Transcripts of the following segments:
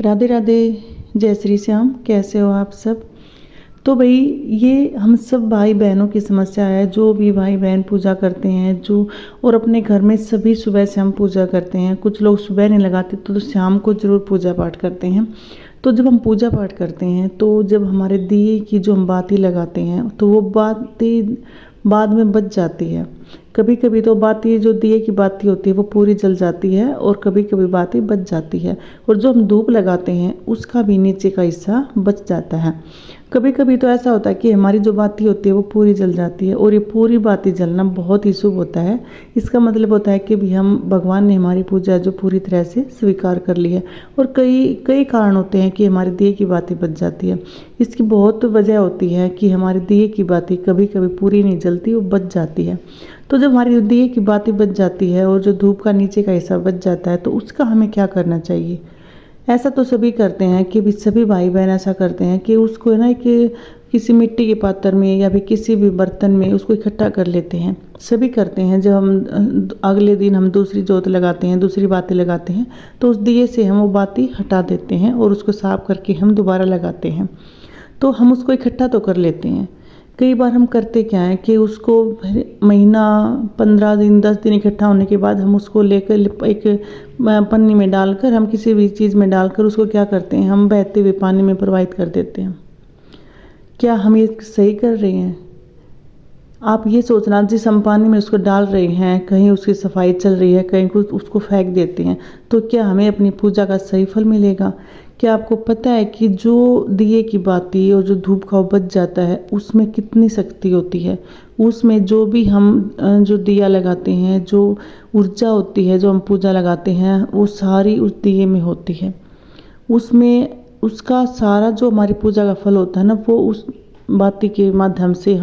राधे राधे। जय श्री श्याम। कैसे हो आप सब? तो भाई, ये हम सब भाई बहनों की समस्या है। जो भी भाई बहन पूजा करते हैं जो और अपने घर में सभी सुबह शाम पूजा करते हैं। कुछ लोग सुबह नहीं लगाते तो शाम को ज़रूर पूजा पाठ करते हैं। तो जब हम पूजा पाठ करते हैं तो जब हमारे दिए की जो हम बाती लगाते हैं तो वो बाती बाद में बच जाती है। कभी कभी तो बाती जो दिए की बाती होती है वो पूरी जल जाती है और कभी कभी बाती बच जाती है। और जो हम धूप लगाते हैं उसका भी नीचे का हिस्सा बच जाता है। कभी कभी तो ऐसा होता है कि हमारी जो बाती होती है वो पूरी जल जाती है और ये पूरी बाती जलना बहुत ही शुभ होता है। इसका मतलब होता है कि भी हम भगवान ने हमारी पूजा जो पूरी तरह से स्वीकार कर ली है। और कई कई कारण होते हैं कि हमारे दिए की बाती बच जाती है। इसकी बहुत वजह होती है कि हमारे दिए की बाती कभी कभी पूरी नहीं जलती, वो बच जाती है। तो जब हमारी दिए की बाती बच जाती है और जो धूप का नीचे का हिस्सा बच जाता है तो उसका हमें क्या करना चाहिए? ऐसा तो सभी करते हैं कि भी सभी भाई बहन ऐसा करते हैं कि उसको है ना कि किसी मिट्टी के पात्र में या फिर किसी भी बर्तन में उसको इकट्ठा कर लेते हैं। सभी करते हैं। जब हम अगले दिन हम दूसरी जोत लगाते हैं, दूसरी बाती लगाते हैं तो उस दिए से हम वो बाती हटा देते हैं और उसको साफ करके हम दोबारा लगाते हैं। तो हम उसको इकट्ठा तो कर लेते हैं। कई बार हम करते क्या है कि उसको महीना 15 दिन 10 दिन इकट्ठा होने के बाद हम उसको लेकर एक पन्नी में डालकर हम किसी भी चीज़ में डालकर उसको क्या करते हैं, हम बहते हुए पानी में प्रवाहित कर देते हैं। क्या हम ये सही कर रहे हैं? आप ये सोचना, जिस हम पानी में उसको डाल रहे हैं कहीं उसकी सफाई चल रही है, कहीं कुछ उसको फेंक देते हैं, तो क्या हमें अपनी पूजा का सही फल मिलेगा? क्या आपको पता है कि जो दिए की बाती और जो धूप का बच जाता है उसमें कितनी शक्ति होती है? उसमें जो भी हम जो दिया लगाते हैं, जो ऊर्जा होती है, जो हम पूजा लगाते हैं, वो सारी उस दिए में होती है। उसमें उसका सारा जो हमारी पूजा का फल होता है ना, वो उस बाती के माध्यम से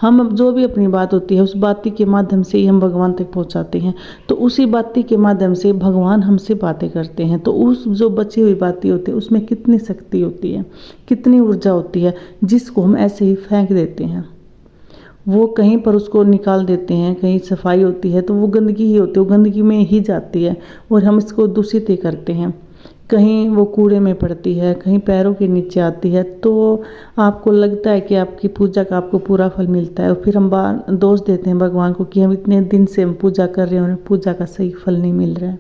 हम जो भी अपनी बात होती है उस बाती के माध्यम से ही हम भगवान तक पहुंचाते हैं। तो उसी बाती के माध्यम से भगवान हमसे बातें करते हैं। तो उस जो बची हुई बाती होती है उसमें कितनी शक्ति होती है, कितनी ऊर्जा होती है, जिसको हम ऐसे ही फेंक देते हैं। वो कहीं पर उसको निकाल देते हैं, कहीं सफाई होती है तो वो गंदगी ही होती है, वो गंदगी में ही जाती है और हम इसको दूषित ही करते हैं। कहीं वो कूड़े में पड़ती है, कहीं पैरों के नीचे आती है, तो आपको लगता है कि आपकी पूजा का आपको पूरा फल मिलता है और फिर हम दोष देते हैं भगवान को कि हम इतने दिन से हम पूजा कर रहे हैं और पूजा का सही फल नहीं मिल रहा है।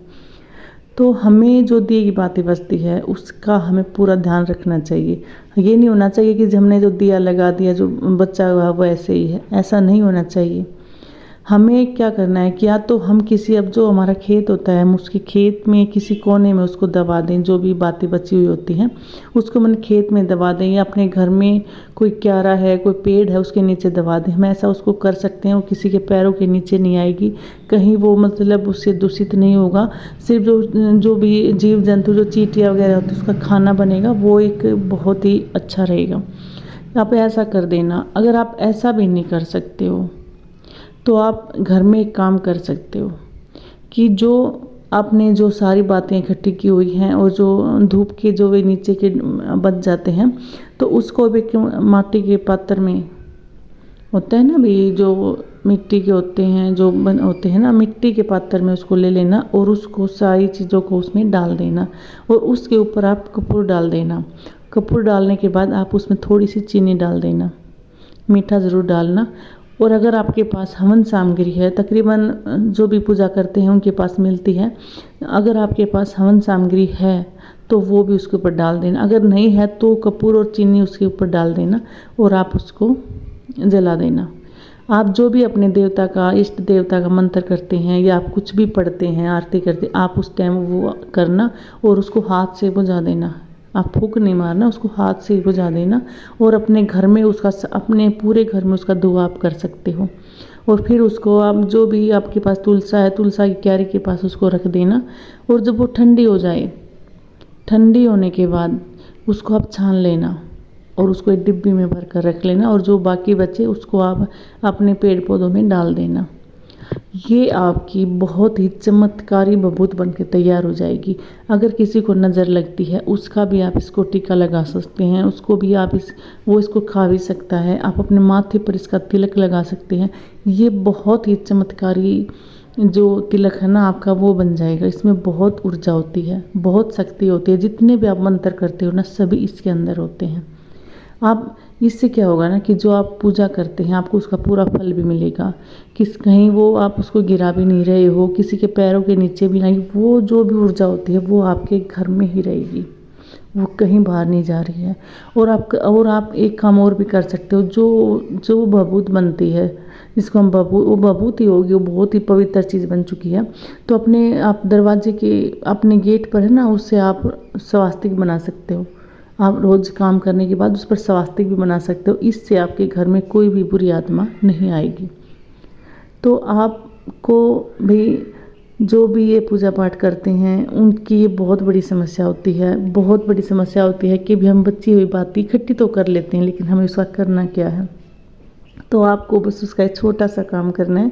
तो हमें जो दी की बातें बचती है उसका हमें पूरा ध्यान रखना चाहिए। ये नहीं होना चाहिए कि हमने जो दिया लगा दिया जो बचा हुआ वो ऐसे ही है, ऐसा नहीं होना चाहिए। हमें क्या करना है कि या तो हम किसी, अब जो हमारा खेत होता है हम उसके खेत में किसी कोने में उसको दबा दें, जो भी बातें बची हुई होती हैं उसको मैंने खेत में दबा दें, या अपने घर में कोई क्यारा है, कोई पेड़ है उसके नीचे दबा दें। हम ऐसा उसको कर सकते हैं। वो किसी के पैरों के नीचे नहीं आएगी, कहीं वो मतलब उससे दूषित नहीं होगा। सिर्फ जो भी जीव जंतु जो चींटियाँ वगैरह होती है उसका खाना बनेगा, वो एक बहुत ही अच्छा रहेगा। आप ऐसा कर देना। अगर आप ऐसा भी नहीं कर सकते हो तो आप घर में एक काम कर सकते हो कि जो आपने जो सारी बातें इकट्ठी की हुई हैं और जो धूप के जो वे नीचे के बच जाते हैं तो उसको भी माटी के पात्र में होता है ना भी, जो मिट्टी के होते हैं जो होते हैं ना, मिट्टी के पात्र में उसको ले लेना और उसको सारी चीज़ों को उसमें डाल देना और उसके ऊपर आप कपूर डाल देना। कपूर डालने के बाद आप उसमें थोड़ी सी चीनी डाल देना, मीठा ज़रूर डालना। और अगर आपके पास हवन सामग्री है, तकरीबन जो भी पूजा करते हैं उनके पास मिलती है, अगर आपके पास हवन सामग्री है तो वो भी उसके ऊपर डाल देना। अगर नहीं है तो कपूर और चीनी उसके ऊपर डाल देना और आप उसको जला देना। आप जो भी अपने देवता का, इष्ट देवता का मंत्र करते हैं या आप कुछ भी पढ़ते हैं, आरती करते हैं, आप उस टाइम वो करना और उसको हाथ से बुझा देना। आप फूंक नहीं मारना, उसको हाथ से ही बुझा देना और अपने घर में उसका, अपने पूरे घर में उसका धुआं आप कर सकते हो। और फिर उसको आप जो भी आपके पास तुलसा है, तुलसा की क्यारी के पास उसको रख देना और जब वो ठंडी हो जाए, ठंडी होने के बाद उसको आप छान लेना और उसको एक डिब्बी में भर कर रख लेना और जो बाकी बचे उसको आप अपने पेड़ पौधों में डाल देना। ये आपकी बहुत ही चमत्कारी बबूत बन के तैयार हो जाएगी। अगर किसी को नज़र लगती है उसका भी आप इसको टीका लगा सकते हैं, उसको भी आप वो इसको खा भी सकता है। आप अपने माथे पर इसका तिलक लगा सकते हैं। ये बहुत ही चमत्कारी जो तिलक है ना आपका वो बन जाएगा। इसमें बहुत ऊर्जा होती है, बहुत शक्ति होती है। जितने भी आप मंत्र करते हो ना सभी इसके अंदर होते हैं। आप इससे क्या होगा ना कि जो आप पूजा करते हैं आपको उसका पूरा फल भी मिलेगा। कहीं वो आप उसको गिरा भी नहीं रहे हो, किसी के पैरों के नीचे भी नहीं, वो जो भी ऊर्जा होती है वो आपके घर में ही रहेगी, वो कहीं बाहर नहीं जा रही है। और आप एक काम और भी कर सकते हो, जो भभूत बनती है जिसको हम वो भभूत ही होगी, वो बहुत ही पवित्र चीज़ बन चुकी है। तो आप दरवाजे के अपने गेट पर है ना उससे आप स्वास्तिक बना सकते हो। आप रोज़ काम करने के बाद उस पर स्वास्तिक भी बना सकते हो। इससे आपके घर में कोई भी बुरी आत्मा नहीं आएगी। तो आपको भी जो भी ये पूजा पाठ करते हैं उनकी ये बहुत बड़ी समस्या होती है, बहुत बड़ी समस्या होती है कि भी हम बची हुई बातें इकट्ठी तो कर लेते हैं लेकिन हमें उसका करना क्या है। तो आपको बस उसका एक छोटा सा काम करना है।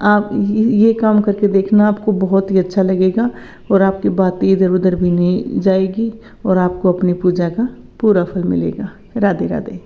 आप ये काम करके देखना, आपको बहुत ही अच्छा लगेगा और आपकी बातें इधर उधर भी नहीं जाएगी और आपको अपनी पूजा का पूरा फल मिलेगा। राधे राधे।